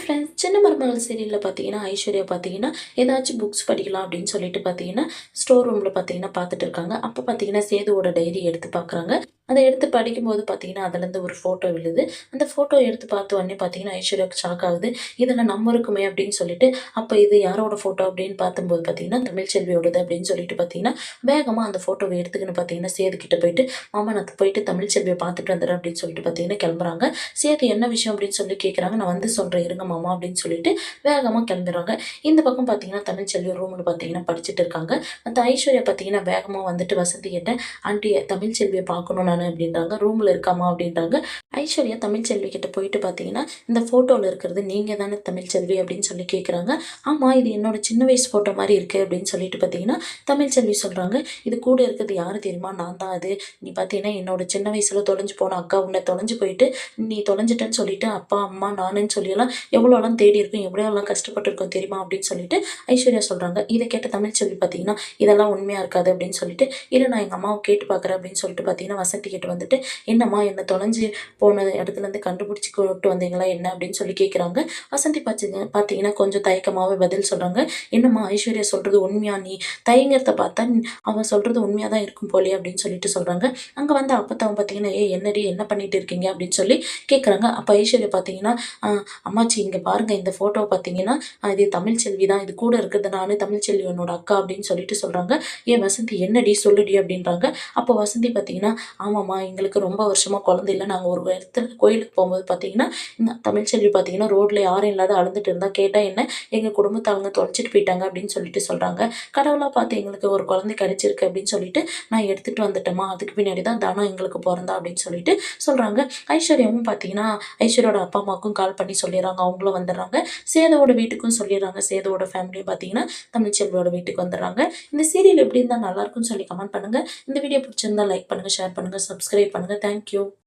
Friends, சின்ன மருமகள் சீரியலில் பார்த்தீங்கன்னா ஐஸ்வர்யா பார்த்தீங்கன்னா ஏதாச்சும் புக்ஸ் படிக்கலாம் அப்படின்னு சொல்லிட்டு பார்த்தீங்கன்னா ஸ்டோர் ரூமில் பார்த்தீங்கன்னா பார்த்துட்டு இருக்காங்க. அப்போ பார்த்தீங்கன்னா சேதுவோட டைரி எடுத்து பார்க்குறாங்க. அதை எடுத்து படிக்கும்போது பார்த்தீங்கன்னா அதுலேருந்து ஒரு ஃபோட்டோ விழுது. அந்த ஃபோட்டோ எடுத்து பார்த்த உடனே பார்த்தீங்கன்னா ஐஸ்வர்யாவுக்கு ஷாக் ஆகுது. இதில் நம்ம இருக்குமே அப்படின்னு சொல்லிட்டு, அப்போ இது யாரோட ஃபோட்டோ அப்படின்னு பார்க்கும்போது பார்த்தீங்கன்னா தமிழ்ச்செல்வியோடது அப்படின்னு சொல்லிட்டு பார்த்தீங்கன்னா வேகமாக அந்த ஃபோட்டோவை எடுத்துக்கின்னு பார்த்தீங்கன்னா சேது கிட்ட போயிட்டு, மாமா நான் போயிட்டு தமிழ்ச்செல்வியை பார்த்துட்டு வந்துடுறேன் அப்படின்னு சொல்லிட்டு பார்த்தீங்கன்னா கிளம்புறாங்க. சேது என்ன விஷயம் அப்படின்னு சொல்லி கேட்குறாங்க. நான் வந்து சொல்கிறேன் இருங்க மாமா அப்படின்னு சொல்லிட்டு வேகமாக கிளம்பிடுறாங்க. இந்த பக்கம் பார்த்தீங்கன்னா தமிழ்ச்செல்வி ரூமில் பார்த்தீங்கன்னா படிச்சுட்டு இருக்காங்க. மற்ற ஐஸ்வர்யா பார்த்தீங்கன்னா வேகமாக வந்துட்டு வசந்தி கிட்ட, ஆண்டி தமிழ்ச்செல்வியை பார்க்கணும் நான் அப்படின்றாங்க. ரூமில் இருக்காமா அப்படின்றாங்க. ஐஸ்வர்யா தமிழ்ச்செல்வி கிட்ட போயிட்டு பார்த்தீங்கன்னா, இந்த ஃபோட்டோவில் இருக்கிறது நீங்கள் தானே தமிழ்ச்செல்வி அப்படின்னு சொல்லி கேட்குறாங்க. ஆமாம், இது என்னோட சின்ன வயசு ஃபோட்டோ மாதிரி இருக்குது அப்படின்னு சொல்லிட்டு பார்த்தீங்கன்னா தமிழ்ச்செல்வி சொல்கிறாங்க. இது கூட இருக்கிறது யார் தெரியுமா? நான் தான் அது. நீ பார்த்தீங்கன்னா என்னோட சின்ன வயசில் தொலைஞ்சு போன அக்கா உன்னை தொலைஞ்சு போயிட்டு நீ தொலைஞ்சிட்டேன்னு சொல்லிட்டு அப்பா அம்மா நானுன்னு சொல்லியெல்லாம் எவ்வளோலாம் தேடி இருக்கும், எவ்வளோலாம் கஷ்டப்பட்டுருக்கோம் தெரியுமா அப்படின்னு சொல்லிட்டு ஐஸ்வர்யா சொல்கிறாங்க. இதை கேட்ட தமிழ்ச்செல்வி பார்த்தீங்கன்னா இதெல்லாம் உண்மையாக இருக்காது அப்படின்னு சொல்லிட்டு, இல்லை நான் எங்கள் அம்மாவை கேட்டு பார்க்குறேன் அப்படின்னு சொல்லிட்டு பார்த்தீங்கன்னா வசந்தி கிட்ட வந்துட்டு, என்னம்மா என்னை தொலைஞ்சு போன இடத்துலேருந்து கண்டுபிடிச்சி கொண்டு வந்தீங்களா என்ன அப்படின்னு சொல்லி கேட்குறாங்க. வசந்தி பார்த்தீங்கன்னா கொஞ்சம் தயக்கமாகவே பதில் சொல்கிறாங்க. என்னம்மா ஐஸ்வர்யா சொல்கிறது உண்மையா? நீ தயங்கிறத பார்த்தா அவன் சொல்கிறது உண்மையாக தான் இருக்கும் போலே அப்படின்னு சொல்லிட்டு சொல்கிறாங்க. அங்கே வந்து அப்பத்தாவும் பார்த்தீங்கன்னா என்னடி என்ன பண்ணிட்டு இருக்கீங்க அப்படின்னு சொல்லி கேட்குறாங்க. அப்போ ஐஸ்வர்யா பார்த்தீங்கன்னா, அம்மாச்சி இங்கே பாருங்க இந்த ஃபோட்டோ பார்த்தீங்கன்னா இது தமிழ்ச்செல்வி தான். இது கூட இருக்கிறது நானு, தமிழ்ச்செல்வி உன்னோட அக்கா அப்படின்னு சொல்லிட்டு சொல்கிறாங்க. ஏன் வசந்தி என்னடி சொல்லுடி அப்படின்றாங்க. அப்போ வசந்தி பார்த்தீங்கன்னா, ஆமாம்மா எங்களுக்கு ரொம்ப வருஷமாக குழந்தை இல்லை. நாங்கள் ஒரு இடத்துல கோயிலுக்கு போகும்போது பார்த்தீங்கன்னா தமிழ்ச்செல்வி பார்த்தீங்கன்னா ரோட்டில் யாரும் இல்லாத அழுந்துட்டு இருந்தா. கேட்டால் என்ன, எங்கள் குடும்பத்தை அவங்க தொலைச்சிட்டு போயிட்டாங்க அப்படின்னு சொல்லிட்டு சொல்கிறாங்க. கடவுளாக பார்த்து எங்களுக்கு ஒரு குழந்தை கிடைச்சிருக்கு அப்படின்னு சொல்லிட்டு நான் எடுத்துகிட்டு வந்துட்டேம்மா. அதுக்கு பின்னாடி தான் தனம் எங்களுக்கு பிறந்தா அப்படின்னு சொல்லிட்டு சொல்கிறாங்க. ஐஸ்வர்யாவும் பார்த்தீங்கன்னா ஐஸ்வர்யாவோட அப்பா அம்மாவுக்கும் கால் பண்ணி சொல்லிடுறாங்க. அவங்களும் வந்துடுறாங்க. சேதுவோட வீட்டுக்கும் சொல்லிடுறாங்க. சேதுவோட ஃபேமிலியும் பார்த்தீங்கன்னா தமிழ்ச்செல்வியோட வீட்டுக்கு வந்துடுறாங்க. இந்த சீரியல் எப்படி இருந்தால் நல்லாயிருக்கும்னு சொல்லி கமெண்ட் பண்ணுங்கள். இந்த வீடியோ பிடிச்சிருந்தா லைக் பண்ணுங்கள், ஷேர் பண்ணுங்கள், சப்ஸ்கிரைப் பண்ணுங்கள். தேங்க்யூ.